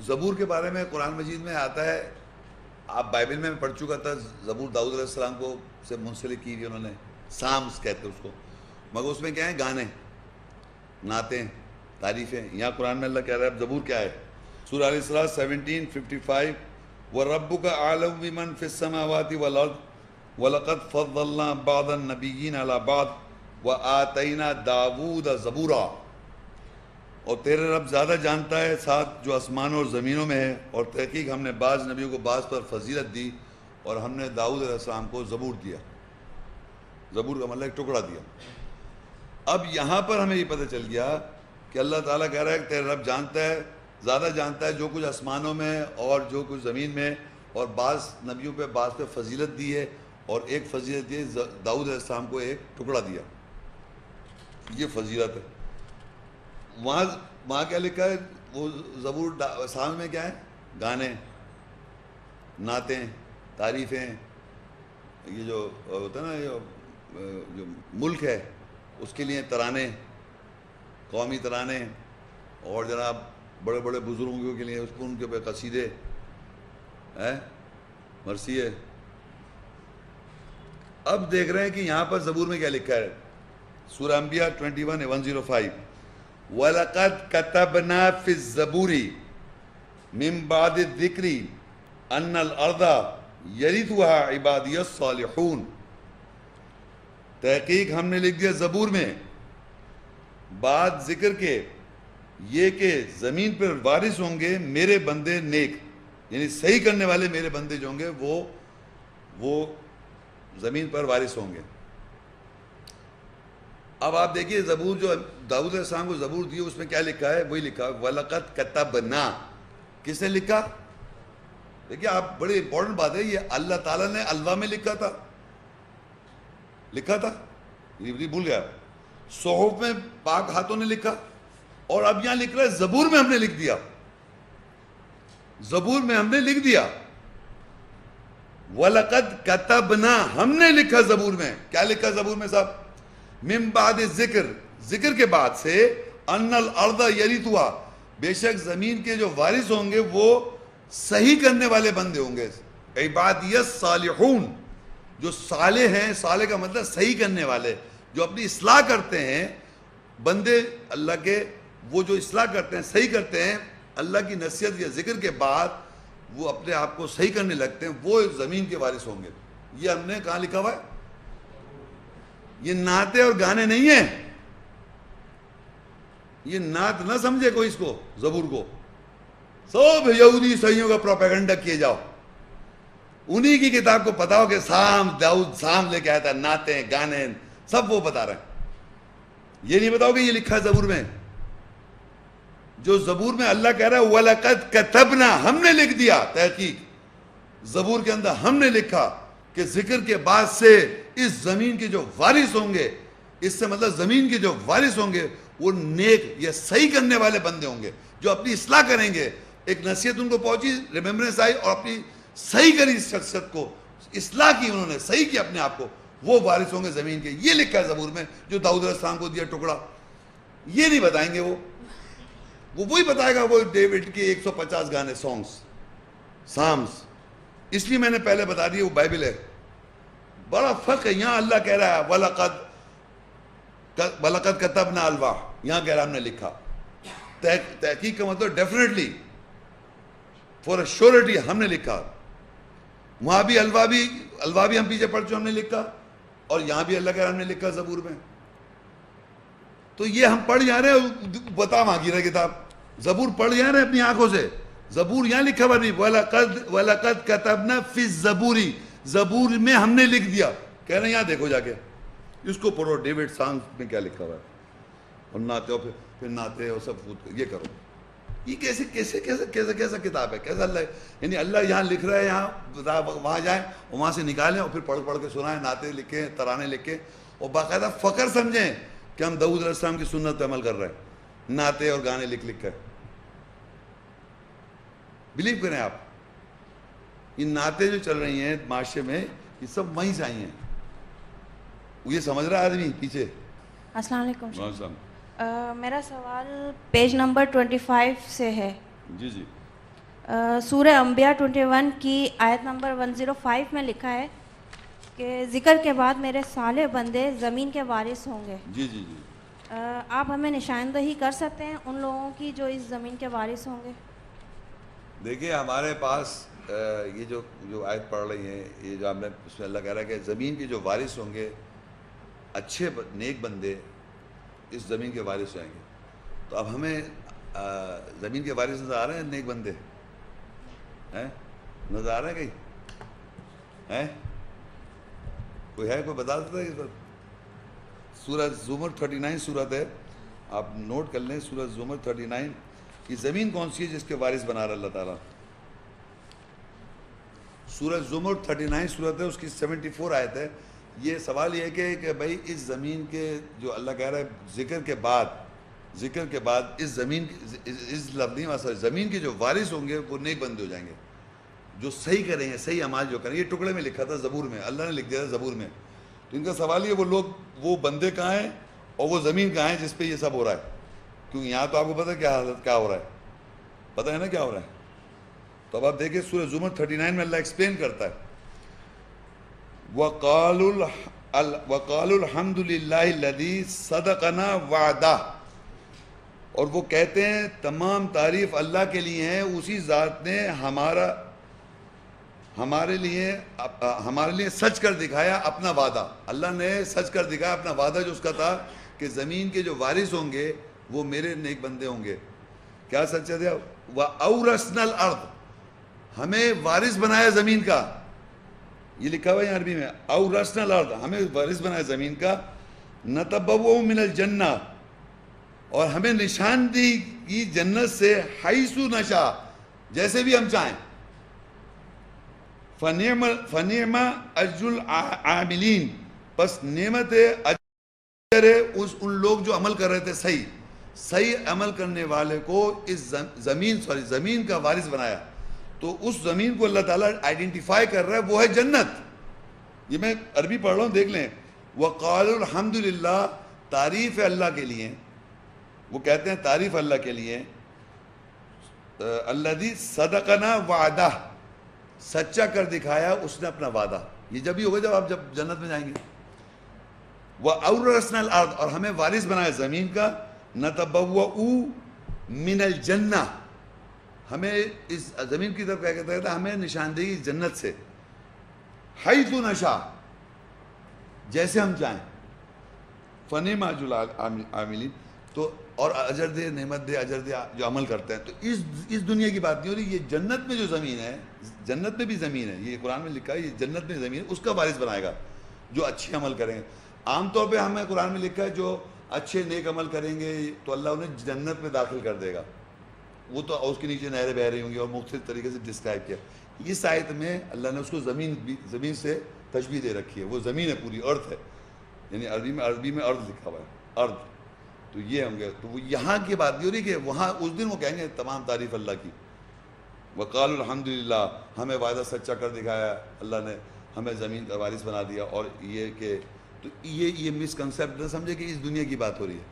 زبور کے بارے میں قرآن مجید میں آتا ہے، آپ بائبل میں پڑھ چکا تھا، زبور داؤد علیہ السلام کو سے منسلک کی ہوئی انہوں نے، سامس کہتے ہیں اس کو، مگر اس میں کیا ہیں؟ گانے، نعتیں، تعریفیں. یہاں قرآن میں اللہ کہہ رہا ہے زبور کیا ہے؟ سورہ الاسراء 17:55 وَرَبُّكَ أَعْلَمُ بِمَنْ فِي السَّمَاوَاتِ وَالْأَرْضِ وَلَقَدْ فَضَّلْنَا بَعْضَ النَّبِيِّينَ عَلَى بَعْضٍ وَآتَيْنَا دَاوُودَ زَبُورًا. اور تیرے رب زیادہ جانتا ہے ساتھ جو آسمانوں اور زمینوں میں ہے، اور تحقیق ہم نے بعض نبیوں کو بعض پر فضیلت دی، اور ہم نے داؤد علیہ السلام کو زبور دیا. زبور کا مطلب ایک ٹکڑا دیا. اب یہاں پر ہمیں یہ پتہ چل گیا کہ اللہ تعالیٰ کہہ رہا ہے کہ تیرے رب جانتا ہے، زیادہ جانتا ہے جو کچھ آسمانوں میں اور جو کچھ زمین میں، اور بعض نبیوں پہ بعض پہ فضیلت دی ہے، اور ایک فضیلت دی ہے داؤد علیہ السلام کو ایک ٹکڑا دیا. یہ فضیلت ہے. وہاں کیا لکھا ہے؟ وہ زبور سامنے میں کیا ہے؟ گانے، نعتیں، تعریفیں. یہ جو ہوتا ہے نا، جو ملک ہے اس کے لیے ترانے، قومی ترانے، اور جناب بڑے بڑے بزرگوں کے لیے اس کو ان کے پہ قصیدے، مرثیے. اب دیکھ رہے ہیں کہ یہاں پر زبور میں کیا لکھا ہے؟ سورہ انبیاء 21:105 وَلَقَدْ كَتَبْنَا فِي الزَّبُورِ مِن بَعْدِ الذِّكْرِ أَنَّ الْأَرْضَ يَرِثُهَا عِبَادِيَ الصَّالِحُونَ. تحقیق ہم نے لکھ دیا زبور میں بعد ذکر کے یہ کہ زمین پر وارث ہوں گے میرے بندے نیک، یعنی صحیح کرنے والے میرے بندے جو ہوں گے وہ زمین پر وارث ہوں گے. اب آپ دیکھیے زبور جو داؤد علیہ السلام کو زبور دی اس میں کیا لکھا ہے؟ وہی لکھا وَلَقَدْ كَتَبْنَا. کس نے لکھا؟ دیکھیے آپ، بڑی امپورٹنٹ بات ہے یہ، اللہ تعالیٰ نے الوا میں لکھا تھا، یہ بھول گیا. صحف میں پاک ہاتھوں نے لکھا، اور اب یہاں لکھ رہا ہے زبور میں ہم نے لکھ دیا. زبور میں ہم نے لکھ دیا. وَلَقَدْ كَتَبْنَا، ہم نے لکھا زبور میں. کیا لکھا زبور میں صاحب؟ من بعد ذکر، ذکر کے بعد سے، ان الارض یرثها، بے شک زمین کے جو وارث ہوں گے وہ صحیح کرنے والے بندے ہوں گے. عبادی الصالحون، جو صالح ہیں، صالح کا مطلب صحیح کرنے والے، جو اپنی اصلاح کرتے ہیں. بندے اللہ کے وہ جو اصلاح کرتے ہیں، صحیح کرتے ہیں، اللہ کی نصیحت یا ذکر کے بعد وہ اپنے آپ کو صحیح کرنے لگتے ہیں، وہ زمین کے وارث ہوں گے. یہ ہم نے کہاں لکھا ہوا ہے؟ یہ نعتیں اور گانے نہیں ہیں. یہ نعت نہ سمجھے کوئی اس کو، زبور کو. سب یہودی صحیحوں کا پروپیگنڈا کیے جاؤ. انہی کی کتاب کو پتا ہو کہ داؤد سام لے کے آیا تھا، نعتیں، گانے، سب وہ بتا رہے ہیں. یہ نہیں بتاؤ کہ یہ لکھا ہے زبور میں. جو زبور میں اللہ کہہ رہا ہے وَلَقَدْ كَتَبْنَا، ہم نے لکھ دیا. تحقیق زبور کے اندر ہم نے لکھا کہ ذکر کے بعد سے اس زمین کے جو وارث ہوں گے، اس سے مطلب زمین کے جو وارث ہوں گے وہ نیک یا صحیح کرنے والے بندے ہوں گے، جو اپنی اصلاح کریں گے. ایک نصیحت ان کو پہنچی، ریممبرنس آئی، اور اپنی صحیح کری اس شخصیت کو، اصلاح کی انہوں نے، صحیح کیا اپنے آپ کو، وہ وارث ہوں گے زمین کے. یہ لکھا ہے زبور میں جو داؤد علیہ السلام کو دیا ٹکڑا. یہ نہیں بتائیں گے وہ وہی بتائے گا وہ ڈیوڈ کے 150 گانے، سانگس، سامس. اس لیے میں نے پہلے بتا دیا وہ بائبل ہے. بڑا فرق ہے. یہاں اللہ کہہ رہا ہے وَلَقَدْ كَتَبْنَا الْوَاحَ، یہاں کہہ رہا ہم نے لکھا. تحقیق کا مطلب ڈیفینیٹلی، فور اے شیورٹی ہم نے لکھا. وہاں بھی الوا بھی ہم پیچھے پڑھ چکے، ہم نے لکھا، اور یہاں بھی اللہ کہہ رہا ہم نے لکھا زبور میں. تو یہ ہم پڑھ جا رہے ہیں. بتا وہاں کی رہے کتاب، زبور پڑھ جا رہے ہیں اپنی آنکھوں سے. زبور یہاں لکھا ہوا نہیں. وَلَقَدْ كَتَبْنَا فِي الزَّبُورِ، زبور میں ہم نے لکھ دیا. کہہ رہے ہیں یہاں دیکھو جا کے، اس کو پڑھو ڈیوڈ سانگ میں کیا لکھا ہوا ہے، اور نعتے، پھر نعتے اور سب یہ کرو. یہ کیسا کتاب ہے؟ کیسا اللہ ہے؟ یعنی اللہ یہاں لکھ رہا ہے، یہاں وہاں جائیں اور وہاں سے نکالیں اور پھر پڑھ کے سنائیں، نعتے لکھیں، ترانے لکھیں، اور باقاعدہ فخر سمجھیں کہ ہم داؤد علیہ السلام کی سنت پہ عمل کر رہے ہیں، نعتے اور گانے لکھ کر. بلیو کریں آپ. یہ نعتیں جو چل رہی ہیں معاشرے میں، یہ سب وہیں سے آئی ہیں. یہ سمجھ رہا ہے آدمی پیچھے. السلام علیکم. میرا سوال پیج نمبر 25 سے ہے. جی. سورہ انبیاء 21 کی آیت نمبر 105 میں لکھا ہے کہ ذکر کے بعد میرے صالح بندے زمین کے وارث ہوں گے. جی جی جی. آپ ہمیں نشاندہی کر سکتے ہیں ان لوگوں کی جو اس زمین کے وارث ہوں گے؟ دیکھیے ہمارے پاس یہ جو آیت پڑھ رہی ہیں، یہ جو آپ نے اس میں اللہ کہہ رہا ہے کہ زمین کے جو وارث ہوں گے اچھے نیک بندے اس زمین کے وارث ہوئیں گے. تو اب ہمیں زمین کے وارث نظر آ رہے ہیں نیک بندے ہیں؟ نظر آ رہے ہیں کہیں ہیں؟ کوئی ہے، کوئی بتا دیتا ہے اس پر؟ سورہ زمر 39 سورت ہے، آپ نوٹ کر لیں. سورہ زمر 39 کی زمین کون سی ہے جس کے وارث بنا رہا اللہ تعالیٰ؟ سورہ زمر 39 سورت ہے، اس کی 74 آیت ہے. یہ سوال یہ ہے کہ بھائی اس زمین کے جو اللہ کہہ رہا ہے ذکر کے بعد اس زمین اس لفظی مسئلہ زمین کے جو وارث ہوں گے وہ نیک بندے ہو جائیں گے، جو صحیح کریں گے، صحیح اعمال جو کریں گے. یہ ٹکڑے میں لکھا تھا زبور میں، اللہ نے لکھ دیا تھا زبور میں. تو ان کا سوال یہ وہ لوگ، وہ بندے کہاں ہیں اور وہ زمین کہاں ہے جس پہ یہ سب ہو رہا ہے؟ کیونکہ یہاں تو آپ کو پتہ ہے کیا حالت کیا ہو رہا ہے، پتہ ہے نا کیا ہو رہا ہے. تو اب آپ دیکھیں سورہ زمر 39 میں اللہ ایکسپلین کرتا ہے وَقَالُوا الْحَمْدُ لِلَّهِ الَّذِي صَدَقَنَا وَعْدَهُ، اور وہ کہتے ہیں تمام تعریف اللہ کے لیے ہیں، اسی ذات نے ہمارے لیے سچ کر دکھایا اپنا وعدہ. اللہ نے سچ کر دکھایا اپنا وعدہ جو اس کا تھا کہ زمین کے جو وارث ہوں گے وہ میرے نیک بندے ہوں گے. کیا سچ ہے؟ وَأَوْرَثْنَا الْأَرْضَ، ہمیں وارث بنایا زمین کا. یہ لکھا ہوا ہے عربی میں، اورثنا الارض، ہمیں وارث بنایا زمین کا. نتبوأ من الجنہ، اور ہمیں نشان دی کی جنت سے حیث نشاء، جیسے بھی ہم چاہیں. فنعم اجر العاملین، پس نعمت اجر ہے ان لوگ جو عمل کر رہے تھے صحیح عمل کرنے والے کو اس زمین کا وارث بنایا. تو اس زمین کو اللہ تعالیٰ آئیڈینٹیفائی کر رہا ہے، وہ ہے جنت. یہ میں عربی پڑھ رہا ہوں، دیکھ لیں. وَقَالُوا الْحَمْدُ لِلَّهِ، تعریف ہے اللہ کے لیے. وہ کہتے ہیں تعریف اللہ کے لیے. الَّذِي صَدَقَنَا وَعْدَهُ، سچا کر دکھایا اس نے اپنا وعدہ. یہ جب ہی ہوگا جب جنت میں جائیں گے. وَأَوْرَثْنَا الْأَرْضَ، اور ہمیں وارث بنایا زمین کا. نَتَبَوَّأُ مِنَ الْجَنَّةِ، ہمیں اس زمین کی طرف کیا کہتا تھا، ہمیں نشاندہی جنت سے. حیث نشاء، جیسے ہم چاہیں. فنعم اجر العاملین، تو اور اجر دے، نعمت دے، اجر دے جو عمل کرتے ہیں. تو اس دنیا کی بات نہیں ہو رہی، یہ جنت میں جو زمین ہے، جنت میں بھی زمین ہے، یہ قرآن میں لکھا ہے، یہ جنت میں زمین ہے، اس کا وارث بنائے گا جو اچھے عمل کریں گے. عام طور پہ ہمیں قرآن میں لکھا ہے جو اچھے نیک عمل کریں گے تو اللہ انہیں جنت میں داخل کر دے گا. وہ تو اس کے نیچے نہریں بہہ رہی ہوں گی اور مختلف طریقے سے ڈسکرائب کیا. اس آیت میں اللہ نے اس کو زمین سے تشبیہ دے رکھی ہے. وہ زمین ہے، پوری ارتھ ہے، یعنی عربی میں ارض لکھا ہوا ہے، ارض. تو یہ ہوں گے. تو وہ یہاں کی بات نہیں ہو رہی کہ وہاں اس دن وہ کہیں گے تمام تعریف اللہ کی. وقالوا الحمد للہ، ہمیں وعدہ سچا کر دکھایا اللہ نے، ہمیں زمین کا وارث بنا دیا. اور یہ کہ تو یہ مسکنسیپٹ نہ سمجھے کہ اس دنیا کی بات ہو رہی ہے.